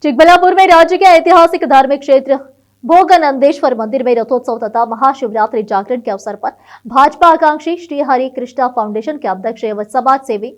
चिकबल्लापुर में राज्य के ऐतिहासिक धार्मिक क्षेत्र भोगनंदेश्वर मंदिर में रथोत्सव तथा महाशिवरात्रि जागरण के अवसर पर भाजपा आकांक्षी श्री हरि कृष्णा फाउंडेशन के अध्यक्ष एवं समाज सेवी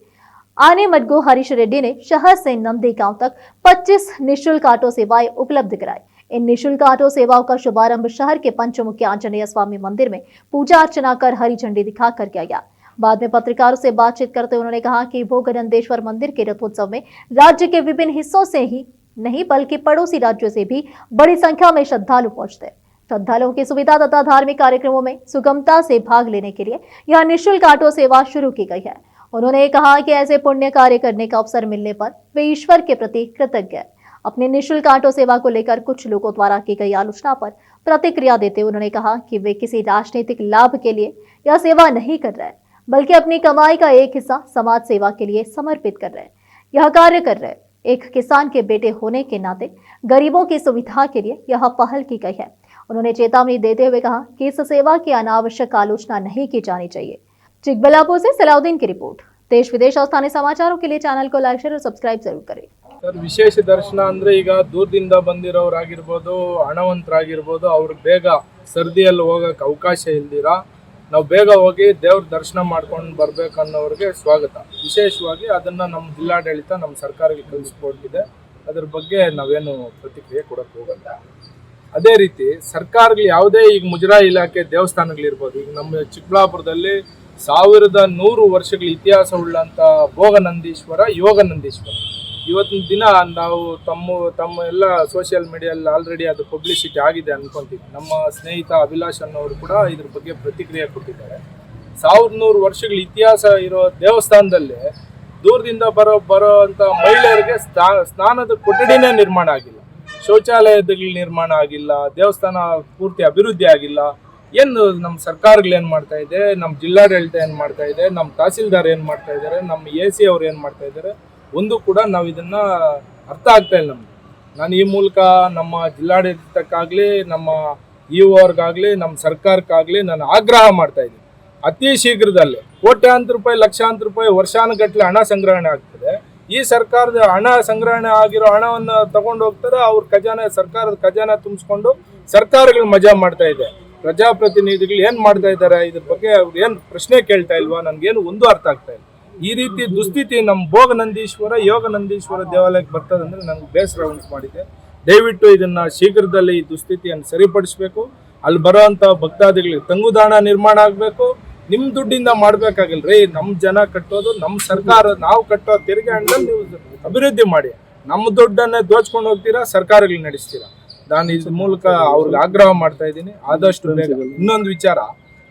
आनेमडगु हरीश रेड्डी ने शहर से नंदी गांव तक 25 निःशुल्क ऑटो सेवाएं उपलब्ध कराई। इन निःशुल्क ऑटो सेवाओं का शुभारंभ शहर के पंचमुखी आंजनेय स्वामी मंदिर में पूजा अर्चना कर हरी झंडी दिखाकर किया गया। बाद में पत्रकारों से बातचीत करते उन्होंने कहा कि भोगनंदेश्वर मंदिर के रथोत्सव में राज्य के विभिन्न हिस्सों से ही नहीं बल्कि पड़ोसी राज्यों से भी बड़ी संख्या में श्रद्धालु पहुंचते हैं। श्रद्धालुओं की सुविधा तथा धार्मिक कार्यक्रमों में सुगमता से भाग लेने के लिए यह निःशुल्क ऑटो सेवा शुरू की गई है। उन्होंने कहा कि ऐसे पुण्य कार्य करने का अवसर मिलने पर वे ईश्वर के प्रति कृतज्ञ हैं। अपनी निःशुल्क ऑटो सेवा को लेकर कुछ लोगों द्वारा की गई आलोचना पर प्रतिक्रिया देते उन्होंने कहा कि वे किसी राजनीतिक लाभ के लिए यह सेवा नहीं कर रहे, बल्कि अपनी कमाई का एक हिस्सा समाज सेवा के लिए समर्पित कर रहे हैं। यह कार्य कर रहे हैं। एक किसान के बेटे होने के नाते गरीबों की सुविधा के लिए यह पहल की गई है। उन्होंने चेतावनी देते हुए कहा कि इस सेवा की अनावश्यक आलोचना नहीं की जानी चाहिए। चिकबल्लापुर से सलाउद्दीन की रिपोर्ट। देश विदेश और स्थानीय समाचारों के लिए चैनल को लाइक शेयर और सब्सक्राइब जरूर करें। सर, विशेष दर्शन ಅಂದ್ರೆ ಈಗ ದೂರದಿಂದ ಬಂದಿರೋರಾಗಿರಬಹುದು, ಹಣವಂತರಾಗಿರಬಹುದು, ಅವರು ಬೇಗ ಸರ್ದಿಯಲ್ಲಿ ಹೋಗಕ್ಕೆ ಅವಕಾಶ ಇಲ್ದಿರಾ ನಾವು ಬೇಗ ಹೋಗಿ ದೇವ್ರ ದರ್ಶನ ಮಾಡ್ಕೊಂಡು ಬರಬೇಕನ್ನೋರಿಗೆ ಸ್ವಾಗತ. ವಿಶೇಷವಾಗಿ ಅದನ್ನ ನಮ್ಮ ಜಿಲ್ಲಾಡಳಿತ ನಮ್ಮ ಸರ್ಕಾರಕ್ಕೆ ಕಳಿಸ್ಕೊಟ್ಟಿದೆ. ಅದರ ಬಗ್ಗೆ ನಾವೇನು ಪ್ರತಿಕ್ರಿಯೆ ಕೊಡಕ್ಕೆ ಹೋಗಲ್ಲ. ಅದೇ ರೀತಿ ಸರ್ಕಾರಗಳು ಯಾವುದೇ ಈಗ ಮುಜರಾಯಿ ಇಲಾಖೆ ದೇವಸ್ಥಾನಗಳಿರ್ಬೋದು, ಈಗ ನಮ್ಮ ಚಿಕ್ಕಬಳ್ಳಾಪುರದಲ್ಲಿ 1100 ವರ್ಷಗಳ ಇತಿಹಾಸ ಉಳ್ಳಂತ ಭೋಗನಂದೀಶ್ವರ ಯೋಗನಂದೀಶ್ವರ ಇವತ್ತಿನ ದಿನ ನಾವು ತಮ್ಮ ಎಲ್ಲ ಸೋಷಿಯಲ್ ಮೀಡಿಯಲ್ಲಿ ಆಲ್ರೆಡಿ ಅದು ಪಬ್ಲಿಸಿಟಿ ಆಗಿದೆ ಅನ್ಕೊಂತೀವಿ. ನಮ್ಮ ಸ್ನೇಹಿತ ಅಭಿಲಾಷ್ ಅನ್ನೋರು ಕೂಡ ಇದ್ರ ಬಗ್ಗೆ ಪ್ರತಿಕ್ರಿಯೆ ಕೊಟ್ಟಿದ್ದಾರೆ. 1100 ವರ್ಷಗಳ ಇತಿಹಾಸ ಇರೋ ದೇವಸ್ಥಾನದಲ್ಲಿ ದೂರದಿಂದ ಬರೋ ಅಂತ ಮಹಿಳೆಯರಿಗೆ ಸ್ನಾನದ ಕೊಠಡಿನೇ ನಿರ್ಮಾಣ ಆಗಿಲ್ಲ, ಶೌಚಾಲಯಗಳ ನಿರ್ಮಾಣ ಆಗಿಲ್ಲ, ದೇವಸ್ಥಾನ ಪೂರ್ತಿ ಅಭಿವೃದ್ಧಿ ಆಗಿಲ್ಲ. ಏನು ನಮ್ಮ ಸರ್ಕಾರಗಳು ಏನು ಮಾಡ್ತಾ ಇದೆ, ನಮ್ಮ ಜಿಲ್ಲಾಡಳಿತ ಏನು ಮಾಡ್ತಾ ಇದೆ, ನಮ್ಮ ತಹಸೀಲ್ದಾರ್ ಏನು ಮಾಡ್ತಾ ಇದ್ದಾರೆ, ನಮ್ಮ AC ಅವ್ರು ಏನು ಮಾಡ್ತಾ ಇದ್ದಾರೆ, ಒಂದು ಕೂಡ ನಾವು ಇದನ್ನ ಅರ್ಥ ಆಗ್ತಾ ಇಲ್ಲ ನಮ್ಗೆ. ನಾನು ಈ ಮೂಲಕ ನಮ್ಮ ಜಿಲ್ಲಾಡಳಿತಕ್ಕಾಗಲಿ, ನಮ್ಮ EO-ಅವ್ರಿಗಾಗಲಿ, ನಮ್ಮ ಸರ್ಕಾರಕ್ಕಾಗಲಿ ನಾನು ಆಗ್ರಹ ಮಾಡ್ತಾ ಇದ್ದೀನಿ. ಅತಿ ಶೀಘ್ರದಲ್ಲೇ ಕೋಟ್ಯಾಂತರ ರೂಪಾಯಿ, ಲಕ್ಷಾಂತರ ರೂಪಾಯಿ ವರ್ಷಾನುಗಟ್ಟಲೆ ಹಣ ಸಂಗ್ರಹಣೆ ಆಗ್ತದೆ. ಈ ಸರ್ಕಾರದ ಹಣ ಸಂಗ್ರಹಣೆ ಆಗಿರೋ ಹಣವನ್ನು ತಗೊಂಡು ಹೋಗ್ತಾರೆ, ಅವ್ರ ಖಜಾನೆ, ಸರ್ಕಾರದ ಖಜಾನೆ ತುಂಬಿಸ್ಕೊಂಡು ಸರ್ಕಾರಗಳು ಮಜಾ ಮಾಡ್ತಾ ಇದೆ. ಪ್ರಜಾಪ್ರತಿನಿಧಿಗಳು ಏನ್ ಮಾಡ್ತಾ ಇದ್ದಾರೆ, ಇದ್ರ ಬಗ್ಗೆ ಅವ್ರು ಏನ್ ಪ್ರಶ್ನೆ ಕೇಳ್ತಾ ಇಲ್ವಾ, ನನ್ಗೇನು ಒಂದು ಅರ್ಥ ಆಗ್ತಾ ಇಲ್ಲ. ಈ ರೀತಿ ದುಸ್ಥಿತಿ ನಮ್ಮ ಭೋಗನಂದೀಶ್ವರ ಯೋಗನಂದೀಶ್ವರ ದೇವಾಲಯಕ್ಕೆ ಬರ್ತದೆ ಅಂದ್ರೆ ನನಗೆ ಬೇಸರ ಉಂಟು ಮಾಡಿದೆ. ದಯವಿಟ್ಟು ಇದನ್ನ ಶೀಘ್ರದಲ್ಲಿ ಈ ದುಸ್ಥಿತಿಯನ್ನು ಸರಿಪಡಿಸಬೇಕು. ಅಲ್ಲಿ ಬರೋಂಥ ಭಕ್ತಾದಿಗಳಿಗೆ ತಂಗುದಾಣ ನಿರ್ಮಾಣ ಆಗಬೇಕು. ನಿಮ್ಮ ದುಡ್ಡಿಂದ ಮಾಡ್ಬೇಕಾಗಿಲ್ರಿ, ನಮ್ಮ ಜನ ಕಟ್ಟೋದು, ನಮ್ಮ ಸರ್ಕಾರ ನಾವು ಕಟ್ಟೋ ತೆರಿಗೆ ಹಣದಲ್ಲಿ ನೀವು ಅಭಿವೃದ್ಧಿ ಮಾಡಿ. ನಮ್ಮ ದುಡ್ಡನ್ನೇ ದೋಚ್ಕೊಂಡು ಹೋಗ್ತೀರಾ, ಸರ್ಕಾರಗಳು ನಡೆಸ್ತೀರಾ. ನಾನು ಇದ್ರ ಮೂಲಕ ಅವ್ರಿಗೆ ಆಗ್ರಹ ಮಾಡ್ತಾ ಇದ್ದೀನಿ, ಆದಷ್ಟು ಬೇಗ. ಇನ್ನೊಂದು ವಿಚಾರ,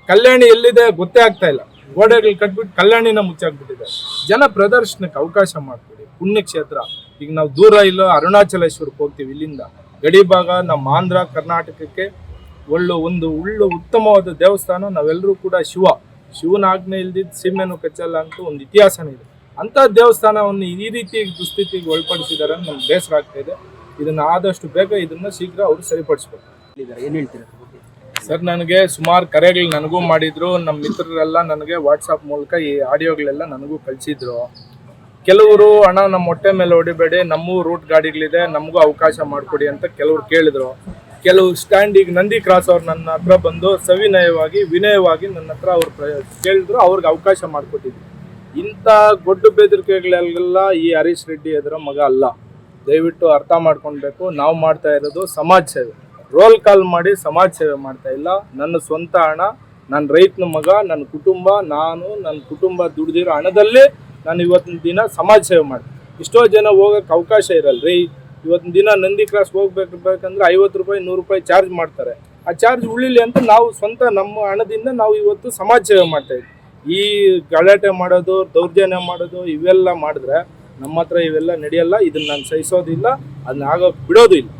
ಕಲ್ಯಾಣಿ ಎಲ್ಲಿದೆ ಗೊತ್ತೇ ಆಗ್ತಾ ಇಲ್ಲ. ಗೋಡೆಗಳು ಕಟ್ಬಿಟ್ಟು ಕಲ್ಯಾಣಿನ ಮುಚ್ಚಾಕ್ಬಿಟ್ಟಿದೆ. ಜನ ಪ್ರದರ್ಶನಕ್ಕೆ ಅವಕಾಶ ಮಾಡ್ಕೊಡಿ. ಪುಣ್ಯಕ್ಷೇತ್ರ, ಈಗ ನಾವು ದೂರ ಇಲ್ಲ ಅರುಣಾಚಲೇಶ್ವರಕ್ಕೆ ಹೋಗ್ತೀವಿ, ಇಲ್ಲಿಂದ ಗಡಿ ಭಾಗ ನಮ್ಮ ಆಂಧ್ರ ಕರ್ನಾಟಕಕ್ಕೆ ಒಂದು ಉತ್ತಮವಾದ ದೇವಸ್ಥಾನ. ನಾವೆಲ್ಲರೂ ಕೂಡ ಶಿವನ ಆಜ್ಞೆ ಇಲ್ದಿದ್ದು ಸೀಮೆನು ಕಚ್ಚಲ್ಲ ಅಂತ ಒಂದು ಇತಿಹಾಸನೇ ಇದೆ. ಅಂಥ ದೇವಸ್ಥಾನವನ್ನು ಈ ರೀತಿ ದುಸ್ಥಿತಿಗೆ ಒಳಪಡಿಸಿದ್ದಾರೆ, ನಮ್ಗೆ ಬೇಸರ ಆಗ್ತಾ ಇದೆ. ಇದನ್ನ ಆದಷ್ಟು ಬೇಗ ಇದನ್ನ ಶೀಘ್ರ ಅವರು ಸರಿಪಡಿಸ್ಬೇಕು. ಏನ್ ಹೇಳ್ತೀರಾ ಸರ್, ನನಗೆ ಸುಮಾರು ಕರೆಗಳು ನನಗೂ ಮಾಡಿದ್ರು. ನಮ್ಮ ಮಿತ್ರರೆಲ್ಲ ನನಗೆ ವಾಟ್ಸಪ್ ಮೂಲಕ ಈ ಆಡಿಯೋಗಳೆಲ್ಲ ನನಗೂ ಕಳಿಸಿದ್ರು. ಕೆಲವರು ಹಣ ನಮ್ಮ ಹೊಟ್ಟೆ ಮೇಲೆ ಹೊಡಿಬೇಡಿ, ನಮ್ಮೂ ರೂಟ್ ಗಾಡಿಗಳಿದೆ, ನಮಗೂ ಅವಕಾಶ ಮಾಡಿಕೊಡಿ ಅಂತ ಕೆಲವರು ಕೇಳಿದ್ರು. ಕೆಲವು ಸ್ಟ್ಯಾಂಡ್, ಈಗ ನಂದಿ ಕ್ರಾಸ್ ಅವ್ರು ನನ್ನ ಹತ್ರ ಬಂದು ಸವಿನಯವಾಗಿ ವಿನಯವಾಗಿ ನನ್ನ ಹತ್ರ ಅವ್ರು ಕೇಳಿದ್ರು, ಅವ್ರಿಗೆ ಅವಕಾಶ ಮಾಡಿಕೊಟ್ಟಿದ್ರು. ಇಂಥ ಗೊಡ್ಡು ಬೆದರಿಕೆಗಳೆಲ್ಲ ಈ ಹರೀಶ್ ರೆಡ್ಡಿ ಅದರ ಮಗ ಅಲ್ಲ. ದಯವಿಟ್ಟು ಅರ್ಥ ಮಾಡ್ಕೊಳ್ಬೇಕು. ನಾವು ಮಾಡ್ತಾ ಇರೋದು ಸಮಾಜ ಸೇವೆ. ರೋಲ್ ಕಾಲ್ ಮಾಡಿ ಸಮಾಜ ಸೇವೆ ಮಾಡ್ತಾ ಇಲ್ಲ. ನನ್ನ ಸ್ವಂತ ಹಣ, ನನ್ನ ರೈತನ ಮಗ, ನನ್ನ ಕುಟುಂಬ ದುಡ್ದಿರೋ ಹಣದಲ್ಲಿ ನಾನು ಇವತ್ತಿನ ದಿನ ಸಮಾಜ ಸೇವೆ ಮಾಡ್ತೀನಿ. ಇಷ್ಟೋ ಜನ ಹೋಗೋಕ್ಕೆ ಅವಕಾಶ ಇರಲ್ರಿ. ಇವತ್ತಿನ ದಿನ ನಂದಿ ಕ್ರಾಸ್ ಹೋಗ್ಬೇಕಂದ್ರೆ 50 ರೂಪಾಯಿ 100 ರೂಪಾಯಿ ಚಾರ್ಜ್ ಮಾಡ್ತಾರೆ. ಆ ಚಾರ್ಜ್ ಉಳಿಲಿ ಅಂತ ನಾವು ಸ್ವಂತ ನಮ್ಮ ಹಣದಿಂದ ನಾವು ಇವತ್ತು ಸಮಾಜ ಸೇವೆ ಮಾಡ್ತಾ ಇದ್ವಿ. ಈ ಗಲಾಟೆ ಮಾಡೋದು, ದೌರ್ಜನ್ಯ ಮಾಡೋದು ಇವೆಲ್ಲ ಮಾಡಿದ್ರೆ ನಮ್ಮ ಹತ್ರ ಇವೆಲ್ಲ ನಡೆಯಲ್ಲ. ಇದನ್ನ ನಾನು ಸಹಿಸೋದಿಲ್ಲ, ಅದನ್ನ ಆಗೋಕೆ ಬಿಡೋದು ಇಲ್ಲ.